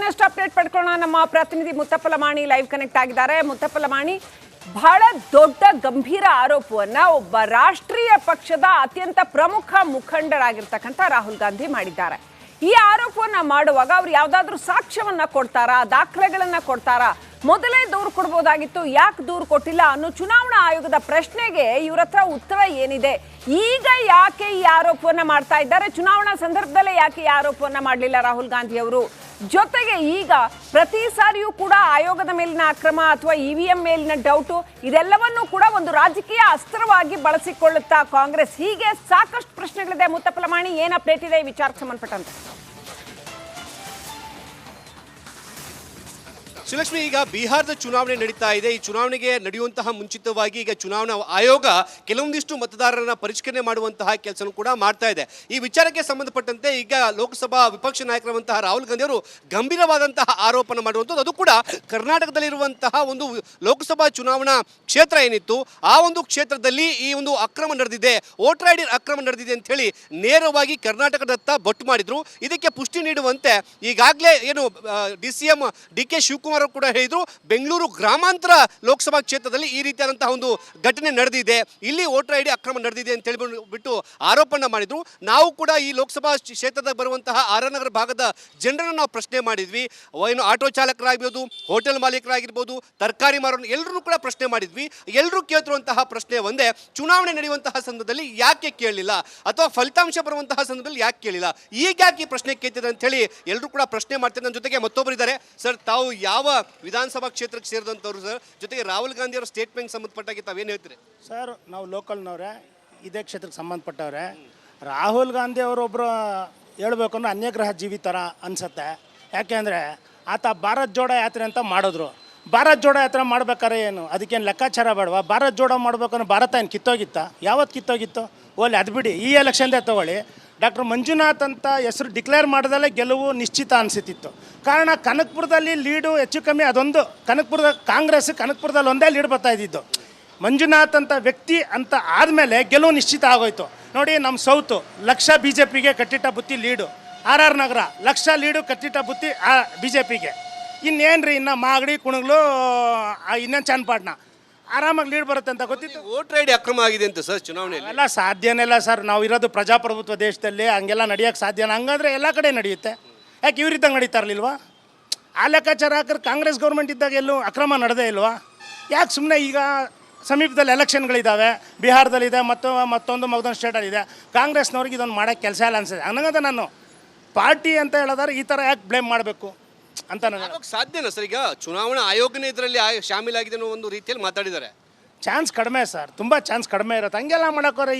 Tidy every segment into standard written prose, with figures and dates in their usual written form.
ಇನ್ನಷ್ಟು ಅಪ್ಡೇಟ್ ಪಡ್ಕೊಳ್ಳೋಣ. ನಮ್ಮ ಪ್ರತಿನಿಧಿ ಮುತ್ತಪ್ಪ ಲಮಾಣಿ ಲೈವ್ ಕನೆಕ್ಟ್ ಆಗಿದ್ದಾರೆ. ಮುತ್ತಪ್ಪ ಲಮಾಣಿ, ಬಹಳ ದೊಡ್ಡ ಗಂಭೀರ ಆರೋಪವನ್ನ ಒಬ್ಬ ರಾಷ್ಟ್ರೀಯ ಪಕ್ಷದ ಅತ್ಯಂತ ಪ್ರಮುಖ ಮುಖಂಡರಾಗಿರ್ತಕ್ಕಂಥ ರಾಹುಲ್ ಗಾಂಧಿ ಮಾಡಿದ್ದಾರೆ. ಈ ಆರೋಪವನ್ನ ಮಾಡುವಾಗ ಅವ್ರು ಯಾವ್ದಾದ್ರು ಸಾಕ್ಷ್ಯವನ್ನ ಕೊಡ್ತಾರಾ, ದಾಖಲೆಗಳನ್ನ ಕೊಡ್ತಾರಾ? ಮೊದಲೇ ದೂರು ಕೊಡ್ಬೋದಾಗಿತ್ತು, ಯಾಕೆ ದೂರು ಕೊಟ್ಟಿಲ್ಲ ಅನ್ನೋ ಚುನಾವಣಾ ಆಯೋಗದ ಪ್ರಶ್ನೆಗೆ ಇವ್ರ ಹತ್ರ ಉತ್ತರ ಏನಿದೆ? ಈಗ ಯಾಕೆ ಈ ಆರೋಪವನ್ನ ಮಾಡ್ತಾ ಇದ್ದಾರೆ? ಚುನಾವಣಾ ಸಂದರ್ಭದಲ್ಲೇ ಯಾಕೆ ಈ ಆರೋಪವನ್ನ ಮಾಡಲಿಲ್ಲ ರಾಹುಲ್ ಗಾಂಧಿ ಅವರು? ಜೊತೆಗೆ ಈಗ ಪ್ರತಿ ಸಾರಿಯೂ ಕೂಡ ಆಯೋಗದ ಮೇಲಿನ ಅಕ್ರಮ ಅಥವಾ ಇವಿಎಂ ಮೇಲಿನ ಡೌಟು ಇದೆಲ್ಲವನ್ನೂ ಕೂಡ ಒಂದು ರಾಜಕೀಯ ಅಸ್ತ್ರವಾಗಿ ಬಳಸಿಕೊಳ್ಳುತ್ತಾ ಕಾಂಗ್ರೆಸ್? ಹೀಗೆ ಸಾಕಷ್ಟು ಪ್ರಶ್ನೆಗಳಿದೆ. ಮುತ್ತಪ್ಪ ಲಮಾಣಿ, ಏನ್ ಅಪ್ಡೇಟ್ ಇದೆ ಈ ವಿಚಾರಕ್ಕೆ ಸಂಬಂಧಪಟ್ಟಂತೆ? ಶ್ರೀಲಕ್ಷ್ಮಿ, ಈಗ ಬಿಹಾರದ ಚುನಾವಣೆ ನಡೀತಾ ಇದೆ. ಈ ಚುನಾವಣೆಗೆ ನಡೆಯುವಂತಹ ಮುಂಚಿತವಾಗಿ ಈಗ ಚುನಾವಣಾ ಆಯೋಗ ಕೆಲವೊಂದಿಷ್ಟು ಮತದಾರರನ್ನ ಪರಿಷ್ಕರಣೆ ಮಾಡುವಂತಹ ಕೆಲಸ ಕೂಡ ಮಾಡ್ತಾ ಇದೆ. ಈ ವಿಚಾರಕ್ಕೆ ಸಂಬಂಧಪಟ್ಟಂತೆ ಈಗ ಲೋಕಸಭಾ ವಿಪಕ್ಷ ನಾಯಕರಾದಂತಹ ರಾಹುಲ್ ಗಾಂಧಿ ಅವರು ಗಂಭೀರವಾದಂತಹ ಆರೋಪನ ಮಾಡುವಂಥದ್ದು, ಅದು ಕೂಡ ಕರ್ನಾಟಕದಲ್ಲಿರುವಂತಹ ಒಂದು ಲೋಕಸಭಾ ಚುನಾವಣಾ ಕ್ಷೇತ್ರ ಏನಿತ್ತು ಆ ಒಂದು ಕ್ಷೇತ್ರದಲ್ಲಿ ಈ ಒಂದು ಅಕ್ರಮ ನಡೆದಿದೆ, ವೋಟರ್ ಐಡಿ ಅಕ್ರಮ ನಡೆದಿದೆ ಅಂತ ಹೇಳಿ ನೇರವಾಗಿ ಕರ್ನಾಟಕದತ್ತ ಬೊಟ್ಟು ಮಾಡಿದ್ರು. ಇದಕ್ಕೆ ಪುಷ್ಟಿ ನೀಡುವಂತೆ ಈಗಾಗಲೇ ಏನು DCM DK ಶಿವಕುಮಾರ್ ಕೂಡ ಹೇಳಿದ್ರು, ಬೆಂಗಳೂರು ಗ್ರಾಮಾಂತರ ಲೋಕಸಭಾ ಕ್ಷೇತ್ರದಲ್ಲಿ ಈ ರೀತಿಯಾದಂತಹ ಒಂದು ಘಟನೆ ನಡೆದಿದೆ, ಇಲ್ಲಿ ವೋಟರ್ ಐಡಿ ಅಕ್ರಮ ನಡೆದಿದೆ ಅಂತ ಹೇಳಿಬಿಟ್ಟು ಆರೋಪನ ಮಾಡಿದ್ರು. ನಾವು ಕೂಡ ಈ ಲೋಕಸಭಾ ಕ್ಷೇತ್ರದ ಬರುವಂತಹ RR ನಗರ ಭಾಗದ ಜನರನ್ನು ನಾವು ಪ್ರಶ್ನೆ ಮಾಡಿದ್ವಿ. ಏನು ಆಟೋ ಚಾಲಕರಾಗಿರ್ಬೋದು, ಹೋಟೆಲ್ ಮಾಲೀಕರಾಗಿರ್ಬೋದು, ತರಕಾರಿ ಮಾರೋರು ಎಲ್ಲರೂ ಕೂಡ ಪ್ರಶ್ನೆ ಮಾಡಿದ್ವಿ. ಎಲ್ಲರೂ ಕೇಳ್ತಿರುವಂತಹ ಪ್ರಶ್ನೆ ಒಂದೇ, ಚುನಾವಣೆ ನಡೆಯುವಂತಹ ಸಂದರ್ಭದಲ್ಲಿ ಯಾಕೆ ಕೇಳಲಿಲ್ಲ, ಅಥವಾ ಫಲಿತಾಂಶ ಬರುವಂತಹ ಸಂದರ್ಭದಲ್ಲಿ ಯಾಕೆ ಕೇಳಿಲ್ಲ, ಈಗ ಯಾಕೆ ಈ ಪ್ರಶ್ನೆ ಕೇಳ್ತಿದೆ ಅಂತ ಹೇಳಿ ಎಲ್ಲರೂ ಕೂಡ ಪ್ರಶ್ನೆ ಮಾಡ್ತಾರೆ. ನನ್ನ ಜೊತೆಗೆ ಮತ್ತೊಬ್ಬರು ಇದ್ದಾರೆ. ಸರ್, ತಾವು ಯಾವ ವಿಧಾನಸಭಾ ಕ್ಷೇತ್ರಕ್ಕೆ ಸೇರಿದಂಥವ್ರು ಸರ್? ಜೊತೆಗೆ ರಾಹುಲ್ ಗಾಂಧಿ ಅವರ ಸ್ಟೇಟ್ಮೆಂಟ್ ಸಂಬಂಧಪಟ್ಟಾಗಿ ತಾವೇನು ಹೇಳ್ತೀರಿ ಸರ್? ನಾವು ಲೋಕಲ್ನವ್ರೆ, ಇದೇ ಕ್ಷೇತ್ರಕ್ಕೆ ಸಂಬಂಧಪಟ್ಟವ್ರೆ. ರಾಹುಲ್ ಗಾಂಧಿ ಅವರೊಬ್ಬರು ಹೇಳ್ಬೇಕು ಅಂದ್ರೆ ಅನ್ಯಗ್ರಹ ಜೀವಿ ಥರ ಅನಿಸುತ್ತೆ. ಯಾಕೆಂದರೆ ಆತ ಭಾರತ್ ಜೋಡೋ ಯಾತ್ರೆ ಅಂತ ಮಾಡಿದ್ರು. ಭಾರತ್ ಜೋಡೋ ಯಾತ್ರೆ ಮಾಡ್ಬೇಕಾರೆ ಏನು ಅದಕ್ಕೇನು ಲೆಕ್ಕಾಚಾರ ಬೇಡವಾ? ಭಾರತ್ ಜೋಡೋ ಮಾಡ್ಬೇಕಂದ್ರೆ ಭಾರತ ಏನು ಕಿತ್ತೋಗಿತ್ತ? ಯಾವತ್ತು ಕಿತ್ತೋಗಿತ್ತು? ಓಲಿ ಅದು ಬಿಡಿ, ಈ ಎಲೆಕ್ಷನ್ದೇ ತೊಗೊಳ್ಳಿ. ಡಾಕ್ಟರ್ ಮಂಜುನಾಥ್ ಅಂತ ಹೆಸರು ಡಿಕ್ಲೇರ್ ಮಾಡಿದಲ್ಲೇ ಗೆಲುವು ನಿಶ್ಚಿತ ಅನಿಸುತ್ತಿತ್ತು. ಕಾರಣ ಕನಕಪುರದಲ್ಲಿ ಲೀಡು ಹೆಚ್ಚು ಕಮ್ಮಿ ಅದೊಂದು, ಕನಕಪುರದಲ್ಲಿ ಒಂದೇ ಲೀಡ್ ಬರ್ತಾ ಇದ್ದಿದ್ದು. ಮಂಜುನಾಥ್ ಅಂತ ವ್ಯಕ್ತಿ ಅಂತ ಆದಮೇಲೆ ಗೆಲುವು ನಿಶ್ಚಿತ ಆಗೋಯ್ತು. ನೋಡಿ, ನಮ್ಮ ಸೌತು ಲಕ್ಷ BJPಗೆ ಕಟ್ಟಿಟ್ಟ ಬುತ್ತಿ ಲೀಡು, RR ನಗರ ಲಕ್ಷ ಲೀಡು ಕಟ್ಟಿಟ್ಟ ಬುತ್ತಿ BJPಗೆ. ಇನ್ನೇನು ರೀ, ಇನ್ನು ಮಾಗಡಿ ಕುಣಗ್ಲು ಇನ್ನೇನು ಚನ್ನಪಟ್ಟಣ ಆರಾಮಾಗಿ ಲೀಡ್ ಬರುತ್ತೆ ಅಂತ ಗೊತ್ತಿತ್ತು. ವೋಟರ್ ಐಡಿ ಅಕ್ರಮ ಆಗಿದೆ ಅಂತ ಸರ್ ಚುನಾವಣೆಯಲ್ಲಿ? ಎಲ್ಲ ಸಾಧ್ಯನೇ ಇಲ್ಲ ಸರ್. ನಾವು ಇರೋದು ಪ್ರಜಾಪ್ರಭುತ್ವ ದೇಶದಲ್ಲಿ, ಹಂಗೆಲ್ಲ ನಡೆಯೋಕ್ಕೆ ಸಾಧ್ಯನ? ಹಂಗಂದ್ರೆ ಎಲ್ಲ ಕಡೆ ನಡೆಯುತ್ತೆ. ಯಾಕೆ ಇವ್ರಿದ್ದಂಗೆ ನಡೀತಾ ಇರಲಿಲ್ವಾ? ಆ ಲೆಕ್ಕಾಚಾರ ಹಾಕಿದ್ರೆ ಕಾಂಗ್ರೆಸ್ ಗೌರ್ಮೆಂಟ್ ಇದ್ದಾಗ ಎಲ್ಲೂ ಅಕ್ರಮ ನಡೆದೇ ಇಲ್ವಾ? ಯಾಕೆ ಸುಮ್ಮನೆ ಈಗ ಸಮೀಪದಲ್ಲಿ ಎಲೆಕ್ಷನ್ಗಳಿದ್ದಾವೆ, ಬಿಹಾರದಲ್ಲಿದೆ, ಮತ್ತೊಂದು ಮಗದೊಂದು ಸ್ಟೇಟಲ್ಲಿದೆ. ಕಾಂಗ್ರೆಸ್ನವ್ರಿಗೆ ಇದೊಂದು ಮಾಡೋಕ್ಕೆ ಕೆಲಸ ಇಲ್ಲ ಅನ್ಸುತ್ತೆ. ಹಂಗಂತ ನಾನು ಪಾರ್ಟಿ ಅಂತ ಹೇಳಿದ್ರೆ ಈ ಥರ ಯಾಕೆ ಬ್ಲೇಮ್ ಮಾಡಬೇಕು ಅಂತ ನನಗೆ ಸಾಧ್ಯನಾ ಸರ್? ಈಗ ಚುನಾವಣಾ ಆಯೋಗನೇ ಇದರಲ್ಲಿ ಶಾಮೀಲಾಗಿದೆ ಅನ್ನೋ ಒಂದು ರೀತಿಯಲ್ಲಿ ಮಾತಾಡಿದ್ದಾರೆ. ಚಾನ್ಸ್ ಕಡಿಮೆ ಸರ್, ತುಂಬ ಚಾನ್ಸ್ ಕಡಿಮೆ ಇರುತ್ತೆ. ಹಂಗೆಲ್ಲ ಮಾಡೋಕ್ಕೋರೆ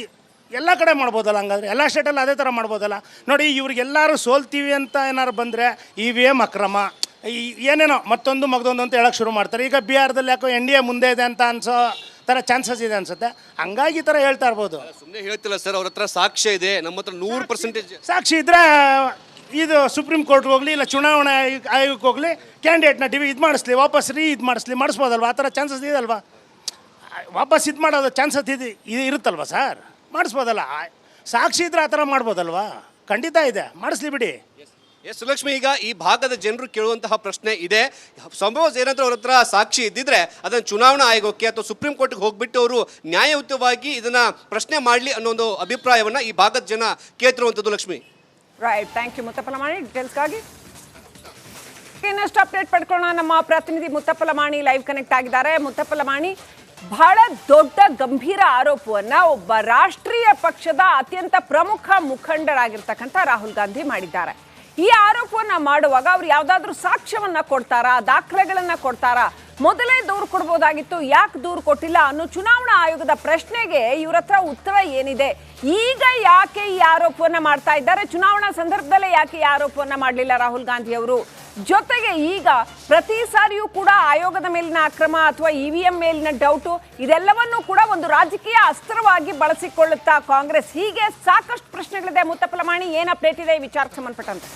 ಎಲ್ಲ ಕಡೆ ಮಾಡ್ಬೋದಲ್ಲ? ಹಂಗಾದ್ರೆ ಎಲ್ಲ ಸ್ಟೇಟಲ್ಲಿ ಅದೇ ಥರ ಮಾಡ್ಬೋದಲ್ಲ? ನೋಡಿ, ಇವ್ರಿಗೆಲ್ಲರೂ ಸೋಲ್ತೀವಿ ಅಂತ ಏನಾರು ಬಂದರೆ EVM ಅಕ್ರಮ ಏನೇನೋ ಮತ್ತೊಂದು ಮಗದೊಂದು ಅಂತ ಹೇಳೋಕ್ಕೆ ಶುರು ಮಾಡ್ತಾರೆ. ಈಗ ಬಿಹಾರದಲ್ಲಿ ಯಾಕೋ NDA ಮುಂದೆ ಇದೆ ಅಂತ ಅನ್ಸೋ ಥರ ಚಾನ್ಸಸ್ ಇದೆ ಅನ್ಸುತ್ತೆ. ಹಂಗಾಗಿ ಈ ಥರ ಹೇಳ್ತಾ ಇರ್ಬೋದು. ಸುಮ್ಮನೆ ಹೇಳ್ತಿಲ್ಲ ಸರ್, ಅವ್ರ ಹತ್ರ ಸಾಕ್ಷ್ಯ ಇದೆ, ನಮ್ಮ ಹತ್ರ 100% ಸಾಕ್ಷಿ ಇದ್ದರೆ ಇದು ಸುಪ್ರೀಂ ಕೋರ್ಟ್ಗೆ ಹೋಗಲಿ, ಇಲ್ಲ ಚುನಾವಣಾ ಆಯೋಗಕ್ಕೆ ಹೋಗಲಿ, ಕ್ಯಾಂಡಿಡೇಟ್ನ ಇದು ಮಾಡಿಸ್ಲಿ, ವಾಪಸ್ ಮಾಡಿಸ್ಬೋದಲ್ವ? ಆ ಥರ ಚಾನ್ಸಸ್ ಇದಲ್ವಾ? ವಾಪಸ್ ಇದು ಮಾಡೋದು ಚಾನ್ಸಸ್ ಇದು ಇರುತ್ತಲ್ವ ಸರ್? ಮಾಡಿಸ್ಬೋದಲ್ಲ? ಸಾಕ್ಷಿ ಇದ್ರೆ ಆ ಥರ ಮಾಡ್ಬೋದಲ್ವಾ? ಖಂಡಿತ ಇದೆ, ಮಾಡಿಸ್ಲಿ ಬಿಡಿ. ಸುಲಕ್ಷ್ಮಿ, ಈಗ ಈ ಭಾಗದ ಜನರು ಕೇಳುವಂತಹ ಪ್ರಶ್ನೆ ಇದೆ, ಸಂಭವ ಏನಾದರೂ ಅವ್ರ ಹತ್ರ ಸಾಕ್ಷಿ ಇದ್ದಿದ್ರೆ ಅದನ್ನು ಚುನಾವಣಾ ಆಯೋಗಕ್ಕೆ ಅಥವಾ ಸುಪ್ರೀಂ ಕೋರ್ಟ್ಗೆ ಹೋಗ್ಬಿಟ್ಟು ಅವರು ನ್ಯಾಯಯುತವಾಗಿ ಇದನ್ನ ಪ್ರಶ್ನೆ ಮಾಡಲಿ ಅನ್ನೋ ಒಂದು ಅಭಿಪ್ರಾಯವನ್ನ ಈ ಭಾಗದ ಜನ ಕೇಳ್ತಿರುವಂಥದ್ದು. Lakshmi, right, thank you Muttappa Lamani ಡೀಟೇಲ್ಸ್ಗಾಗಿ. ಇನ್ನಷ್ಟು ಅಪ್ಡೇಟ್ ಪಡ್ಕೊಳ್ಳೋಣ. ನಮ್ಮ ಪ್ರತಿನಿಧಿ ಮುತ್ತಪ್ಪ ಲಮಾಣಿ ಲೈವ್ ಕನೆಕ್ಟ್ ಆಗಿದ್ದಾರೆ. ಮುತ್ತಪ್ಪ ಲಮಾಣಿ, ಬಹಳ ದೊಡ್ಡ ಗಂಭೀರ ಆರೋಪವನ್ನ ಒಬ್ಬ ರಾಷ್ಟ್ರೀಯ ಪಕ್ಷದ ಅತ್ಯಂತ ಪ್ರಮುಖ ಮುಖಂಡರಾಗಿರ್ತಕ್ಕಂಥ ರಾಹುಲ್ ಗಾಂಧಿ ಮಾಡಿದ್ದಾರೆ. ಈ ಆರೋಪವನ್ನ ಮಾಡುವಾಗ ಅವ್ರು ಯಾವ್ದಾದ್ರು ಸಾಕ್ಷ್ಯವನ್ನ ಕೊಡ್ತಾರಾ, ದಾಖಲೆಗಳನ್ನ ಕೊಡ್ತಾರಾ? ಮೊದಲೇ ದೂರು ಕೊಡ್ಬೋದಾಗಿತ್ತು, ಯಾಕೆ ದೂರು ಕೊಟ್ಟಿಲ್ಲ ಅನ್ನೋ ಚುನಾವಣಾ ಆಯೋಗದ ಪ್ರಶ್ನೆಗೆ ಇವ್ರ ಹತ್ರ ಉತ್ತರ ಏನಿದೆ? ಈಗ ಯಾಕೆ ಈ ಆರೋಪವನ್ನ ಮಾಡ್ತಾ ಇದ್ದಾರೆ? ಚುನಾವಣಾ ಸಂದರ್ಭದಲ್ಲೇ ಯಾಕೆ ಈ ಆರೋಪವನ್ನ ಮಾಡಲಿಲ್ಲ ರಾಹುಲ್ ಗಾಂಧಿ ಅವರು? ಜೊತೆಗೆ ಈಗ ಪ್ರತಿ ಸಾರಿಯೂ ಕೂಡ ಆಯೋಗದ ಮೇಲಿನ ಅಕ್ರಮ ಅಥವಾ EVM ಮೇಲಿನ ಡೌಟು ಇದೆಲ್ಲವನ್ನೂ ಕೂಡ ಒಂದು ರಾಜಕೀಯ ಅಸ್ತ್ರವಾಗಿ ಬಳಸಿಕೊಳ್ಳುತ್ತಾ ಕಾಂಗ್ರೆಸ್? ಹೀಗೆ ಸಾಕಷ್ಟು ಪ್ರಶ್ನೆಗಳಿದೆ. ಮುತ್ತಪ್ಪ ಲಮಾಣಿ, ಏನ್ ಅಪ್ಡೇಟ್ ಇದೆ ಈ ವಿಚಾರಕ್ಕೆ ಸಂಬಂಧಪಟ್ಟಂತೆ?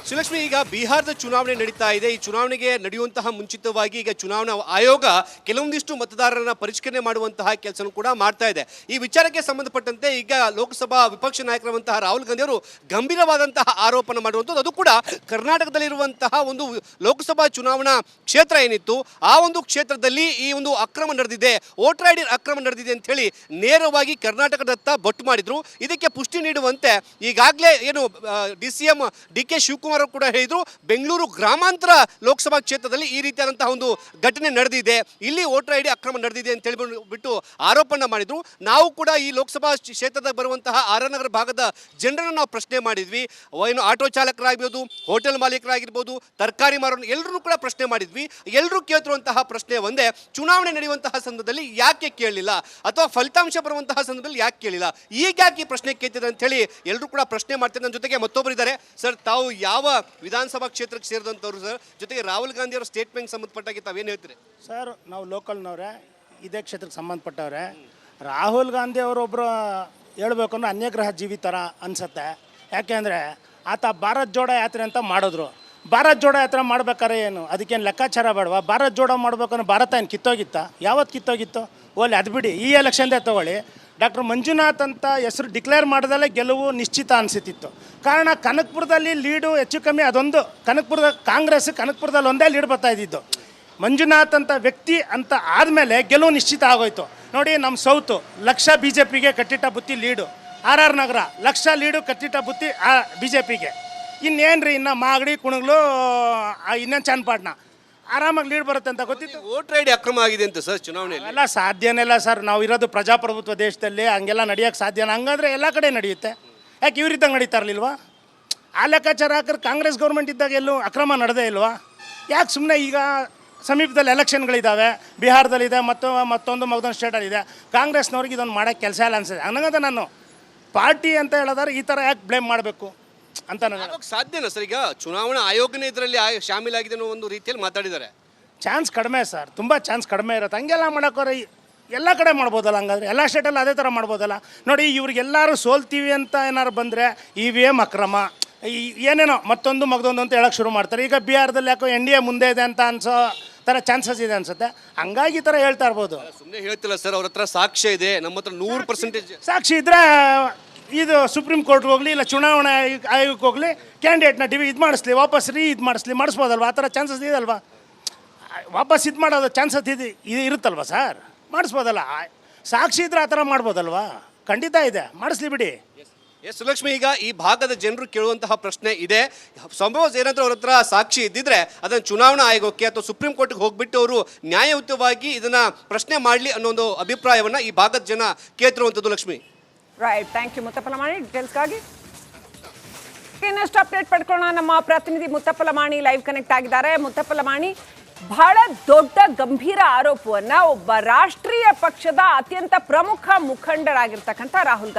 ಶ್ರೀಲಕ್ಷ್ಮಿ, ಈಗ ಬಿಹಾರದ ಚುನಾವಣೆ ನಡೀತಾ ಇದೆ. ಈ ಚುನಾವಣೆಗೆ ನಡೆಯುವಂತಹ ಮುಂಚಿತವಾಗಿ ಈಗ ಚುನಾವಣಾ ಆಯೋಗ ಕೆಲವೊಂದಿಷ್ಟು ಮತದಾರರನ್ನ ಪರಿಷ್ಕರಣೆ ಮಾಡುವಂತಹ ಕೆಲಸ ಕೂಡ ಮಾಡ್ತಾ ಇದೆ. ಈ ವಿಚಾರಕ್ಕೆ ಸಂಬಂಧಪಟ್ಟಂತೆ ಈಗ ಲೋಕಸಭಾ ವಿಪಕ್ಷ ನಾಯಕರಾದಂತಹ ರಾಹುಲ್ ಗಾಂಧಿ ಅವರು ಗಂಭೀರವಾದಂತಹ ಆರೋಪನ ಮಾಡುವಂಥದ್ದು, ಅದು ಕೂಡ ಕರ್ನಾಟಕದಲ್ಲಿರುವಂತಹ ಒಂದು ಲೋಕಸಭಾ ಚುನಾವಣಾ ಕ್ಷೇತ್ರ ಏನಿತ್ತು ಆ ಒಂದು ಕ್ಷೇತ್ರದಲ್ಲಿ ಈ ಒಂದು ಅಕ್ರಮ ನಡೆದಿದೆ, ವೋಟರ್ ಐಡಿ ಅಕ್ರಮ ನಡೆದಿದೆ ಅಂತ ಹೇಳಿ ನೇರವಾಗಿ ಕರ್ನಾಟಕದತ್ತ ಬೊಟ್ಟು ಮಾಡಿದ್ರು. ಇದಕ್ಕೆ ಪುಷ್ಟಿ ನೀಡುವಂತೆ ಈಗಾಗಲೇ ಏನು DCM DK ಶಿವಕುಮಾರ್ ಕೂಡ ಹೇಳಿದ್ರು, ಬೆಂಗಳೂರು ಗ್ರಾಮಾಂತರ ಲೋಕಸಭಾ ಕ್ಷೇತ್ರದಲ್ಲಿ ಈ ರೀತಿಯಾದಂತಹ ಒಂದು ಘಟನೆ ನಡೆದಿದೆ, ಇಲ್ಲಿ ವೋಟರ್ ಐಡಿ ಅಕ್ರಮ ನಡೆದಿದೆ ಅಂತ ಹೇಳಿಬಿಟ್ಟು ಆರೋಪನ ಮಾಡಿದ್ರು. ನಾವು ಕೂಡ ಈ ಲೋಕಸಭಾ ಕ್ಷೇತ್ರದ ಬರುವಂತಹ RR ನಗರ ಭಾಗದ ಜನರನ್ನು ನಾವು ಪ್ರಶ್ನೆ ಮಾಡಿದ್ವಿ. ಏನು ಆಟೋ ಚಾಲಕರಾಗಿರ್ಬೋದು, ಹೋಟೆಲ್ ಮಾಲೀಕರಾಗಿರ್ಬೋದು, ತರಕಾರಿ ಮಾರೋರು ಎಲ್ಲರೂ ಕೂಡ ಪ್ರಶ್ನೆ ಮಾಡಿದ್ವಿ. ಎಲ್ಲರೂ ಕೇಳ್ತಿರುವಂತಹ ಪ್ರಶ್ನೆ ಒಂದೇ, ಚುನಾವಣೆ ನಡೆಯುವಂತಹ ಸಂದರ್ಭದಲ್ಲಿ ಯಾಕೆ ಕೇಳಲಿಲ್ಲ, ಅಥವಾ ಫಲಿತಾಂಶ ಬರುವಂತಹ ಸಂದರ್ಭದಲ್ಲಿ ಯಾಕೆ ಕೇಳಿಲ್ಲ, ಈಗ ಯಾಕೆ ಈ ಪ್ರಶ್ನೆ ಕೇಳ್ತಿದ್ದಾರೆ ಅಂತ ಹೇಳಿ ಎಲ್ಲರೂ ಕೂಡ ಪ್ರಶ್ನೆ ಮಾಡ್ತಾರೆ. ನನ್ನ ಜೊತೆಗೆ ಮತ್ತೊಬ್ಬರು ಇದ್ದಾರೆ. ಸರ್, ತಾವು ಯಾವ ವಿಧಾನಸಭಾ ಕ್ಷೇತ್ರಕ್ಕೆ ಸೇರಿದಂಥವ್ರು ಸರ್? ಜೊತೆಗೆ ರಾಹುಲ್ ಗಾಂಧಿ ಅವರ ಸ್ಟೇಟ್ಮೆಂಟ್ ಸಂಬಂಧಪಟ್ಟಾಗಿ ತಾವೇನು ಹೇಳ್ತೀರಿ ಸರ್? ನಾವು ಲೋಕಲ್ನವ್ರೆ, ಇದೇ ಕ್ಷೇತ್ರಕ್ಕೆ ಸಂಬಂಧಪಟ್ಟವ್ರೆ. ರಾಹುಲ್ ಗಾಂಧಿ ಅವರೊಬ್ಬರು ಹೇಳ್ಬೇಕು ಅಂದ್ರೆ ಅನ್ಯಗ್ರಹ ಜೀವಿ ಥರ ಅನಿಸುತ್ತೆ. ಯಾಕೆಂದರೆ ಆತ ಭಾರತ್ ಜೋಡೋ ಯಾತ್ರೆ ಅಂತ ಮಾಡಿದ್ರು. ಭಾರತ್ ಜೋಡೋ ಯಾತ್ರೆ ಮಾಡ್ಬೇಕಾದ್ರೆ ಏನು ಅದಕ್ಕೇನು ಲೆಕ್ಕಾಚಾರ ಬೇಡವಾ? ಭಾರತ್ ಜೋಡೋ ಮಾಡ್ಬೇಕಂದ್ರೆ ಭಾರತ ಏನು ಕಿತ್ತೋಗಿತ್ತಾ? ಯಾವತ್ತು ಕಿತ್ತೋಗಿತ್ತು? ಓಲಿ ಅದು ಬಿಡಿ, ಈ ಎಲೆಕ್ಷನ್ದೇ ತೊಗೊಳ್ಳಿ. ಡಾಕ್ಟರ್ ಮಂಜುನಾಥ್ ಅಂತ ಹೆಸರು ಡಿಕ್ಲೇರ್ ಮಾಡಿದಲ್ಲೇ ಗೆಲುವು ನಿಶ್ಚಿತ ಅನಿಸುತ್ತಿತ್ತು. ಕಾರಣ ಕನಕಪುರದಲ್ಲಿ ಲೀಡು ಹೆಚ್ಚು ಕಮ್ಮಿ ಅದೊಂದು, ಕನಕಪುರದಲ್ಲಿ ಒಂದೇ ಲೀಡ್ ಬರ್ತಾ ಇದ್ದಿದ್ದು. ಮಂಜುನಾಥ್ ಅಂತ ವ್ಯಕ್ತಿ ಅಂತ ಆದಮೇಲೆ ಗೆಲುವು ನಿಶ್ಚಿತ ಆಗೋಯ್ತು. ನೋಡಿ, ನಮ್ಮ ಸೌತು ಲಕ್ಷ BJP ಗೆ ಕಟ್ಟಿಟ್ಟ ಬುತ್ತಿ ಲೀಡು, RR ನಗರ ಲಕ್ಷ ಲೀಡು ಕಟ್ಟಿಟ್ಟ ಬುತ್ತಿ BJP ಗೆ. ಇನ್ನೇನು ರೀ, ಇನ್ನು ಮಾಗಡಿ ಕುಣಗ್ಲು ಇನ್ನೇನು ಚನ್ನಪಟ್ಟಣ ಆರಾಮಾಗಿ ಲೀಡ್ ಬರುತ್ತೆ ಅಂತ ಗೊತ್ತಿತ್ತು. ವೋಟರ್ ಐಡಿ ಅಕ್ರಮ ಆಗಿದೆ ಅಂತ ಸರ್ ಚುನಾವಣೆಯಲ್ಲಿ? ಎಲ್ಲ ಸಾಧ್ಯನೇ ಇಲ್ಲ ಸರ್. ನಾವು ಇರೋದು ಪ್ರಜಾಪ್ರಭುತ್ವ ದೇಶದಲ್ಲಿ, ಹಂಗೆಲ್ಲ ನಡೆಯೋಕ್ಕೆ ಸಾಧ್ಯನ? ಹಂಗಾದ್ರೆ ಎಲ್ಲ ಕಡೆ ನಡೆಯುತ್ತೆ. ಯಾಕೆ ಇವರಿದ್ದಂಗೆ ನಡೀತಾ ಇರಲಿಲ್ವಾ? ಆ ಲೆಕ್ಕಾಚಾರ ಹಾಕಿದ್ರೆ ಕಾಂಗ್ರೆಸ್ ಗೌರ್ಮೆಂಟ್ ಇದ್ದಾಗ ಎಲ್ಲೂ ಅಕ್ರಮ ನಡೆದೇ ಇಲ್ವಾ? ಯಾಕೆ ಸುಮ್ಮನೆ ಈಗ ಸಮೀಪದಲ್ಲಿ ಎಲೆಕ್ಷನ್ಗಳಿದ್ದಾವೆ, ಬಿಹಾರದಲ್ಲಿದೆ, ಮತ್ತೊಂದು ಮಗದೊಂದು ಸ್ಟೇಟಲ್ಲಿದೆ, ಕಾಂಗ್ರೆಸ್ನವ್ರಿಗೆ ಇದೊಂದು ಮಾಡೋಕ್ಕೆ ಕೆಲಸ ಇಲ್ಲ ಅನ್ಸುತ್ತೆ. ಹಂಗಂತ ನಾನು ಪಾರ್ಟಿ ಅಂತ ಹೇಳಿದ್ರೆ ಈ ಥರ ಯಾಕೆ ಬ್ಲೇಮ್ ಮಾಡಬೇಕು ಅಂತ ನನಗೆ ಸಾಧ್ಯನಾ ಸರ್? ಈಗ ಚುನಾವಣಾ ಆಯೋಗನೇ ಇದರಲ್ಲಿ ಶಾಮೀಲಾಗಿದೆ ಅನ್ನೋ ಒಂದು ರೀತಿಯಲ್ಲಿ ಮಾತಾಡಿದ್ದಾರೆ. ಚಾನ್ಸ್ ಕಡಿಮೆ ಸರ್, ತುಂಬ ಚಾನ್ಸ್ ಕಡಿಮೆ ಇರುತ್ತೆ. ಹಂಗೆಲ್ಲ ಮಾಡೋಕ್ಕೋರೆ ಎಲ್ಲ ಕಡೆ ಮಾಡ್ಬೋದಲ್ಲ. ಹಂಗಾದ್ರೆ ಎಲ್ಲ ಸ್ಟೇಟಲ್ಲಿ ಅದೇ ಥರ ಮಾಡ್ಬೋದಲ್ಲ. ನೋಡಿ, ಇವ್ರಿಗೆಲ್ಲರೂ ಸೋಲ್ತೀವಿ ಅಂತ ಏನಾರು ಬಂದರೆ EVM ಅಕ್ರಮ, ಏನೇನೋ ಮತ್ತೊಂದು ಮಗದೊಂದು ಅಂತ ಹೇಳೋಕ್ಕೆ ಶುರು ಮಾಡ್ತಾರೆ. ಈಗ ಬಿಹಾರದಲ್ಲಿ ಯಾಕೋ NDA ಮುಂದೆ ಇದೆ ಅಂತ ಅನ್ಸೋ ಥರ ಚಾನ್ಸಸ್ ಇದೆ ಅನ್ಸುತ್ತೆ. ಹಂಗಾಗಿ ಈ ಥರ ಹೇಳ್ತಾ ಇರ್ಬೋದು. ಸುಮ್ಮನೆ ಹೇಳ್ತಿಲ್ಲ ಸರ್, ಅವ್ರ ಹತ್ರ ಸಾಕ್ಷ್ಯ ಇದೆ, ನಮ್ಮ ಹತ್ರ 100% ಸಾಕ್ಷಿ ಇದ್ದರೆ ಇದು ಸುಪ್ರೀಂ ಕೋರ್ಟ್ಗೆ ಹೋಗಲಿ, ಇಲ್ಲ ಚುನಾವಣಾ ಆಯೋಗಕ್ಕೆ ಹೋಗಲಿ, ಕ್ಯಾಂಡಿಡೇಟ್ನ ಇದು ಮಾಡಿಸ್ಲಿ, ವಾಪಸ್ ಮಾಡಿಸ್ಬೋದಲ್ವ? ಆ ಥರ ಚಾನ್ಸಸ್ ಇದಲ್ವಾ? ವಾಪಸ್ ಮಾಡೋದು ಚಾನ್ಸಸ್ ಇದು ಇರುತ್ತಲ್ವ ಸರ್? ಮಾಡಿಸ್ಬೋದಲ್ಲ. ಸಾಕ್ಷಿ ಇದ್ರೆ ಆ ಥರ ಮಾಡ್ಬೋದಲ್ವಾ? ಖಂಡಿತ ಇದೆ, ಮಾಡಿಸ್ಲಿ ಬಿಡಿ. ಎಸ್ ಸುಲಕ್ಷ್ಮಿ, ಈಗ ಈ ಭಾಗದ ಜನರು ಕೇಳುವಂತಹ ಪ್ರಶ್ನೆ ಇದೆ, ಸಂಭವ ಏನಾದರೂ ಅವ್ರ ಹತ್ರ ಸಾಕ್ಷಿ ಇದ್ದಿದ್ರೆ ಅದನ್ನು ಚುನಾವಣಾ ಆಯೋಗಕ್ಕೆ ಅಥವಾ ಸುಪ್ರೀಂ ಕೋರ್ಟ್ಗೆ ಹೋಗ್ಬಿಟ್ಟು ಅವರು ನ್ಯಾಯಯುತವಾಗಿ ಇದನ್ನ ಪ್ರಶ್ನೆ ಮಾಡಲಿ ಅನ್ನೋ ಒಂದು ಅಭಿಪ್ರಾಯವನ್ನ ಈ ಭಾಗದ ಜನ ಕೇಳ್ತಿರುವಂಥದ್ದು. Lakshmi, right, thank you Muttappa Lamani ಡೀಟೇಲ್ಸ್ಗಾಗಿ. ಇನ್ನಷ್ಟು ಅಪ್ಡೇಟ್ ಪಡ್ಕೊಳ್ಳೋಣ. ನಮ್ಮ ಪ್ರತಿನಿಧಿ ಮುತ್ತಪ್ಪಲಮಾಣಿ ಲೈವ್ ಕನೆಕ್ಟ್ ಆಗಿದ್ದಾರೆ. ಮುತ್ತಪ್ಪಲಮಾಣಿ, ಬಹಳ ದೊಡ್ಡ ಗಂಭೀರ ಆರೋಪವನ್ನ ಒಬ್ಬ ರಾಷ್ಟ್ರೀಯ ಪಕ್ಷದ ಅತ್ಯಂತ ಪ್ರಮುಖ ಮುಖಂಡರಾಗಿರ್ತಕ್ಕಂಥ ರಾಹುಲ್ ಗಾಂಧಿ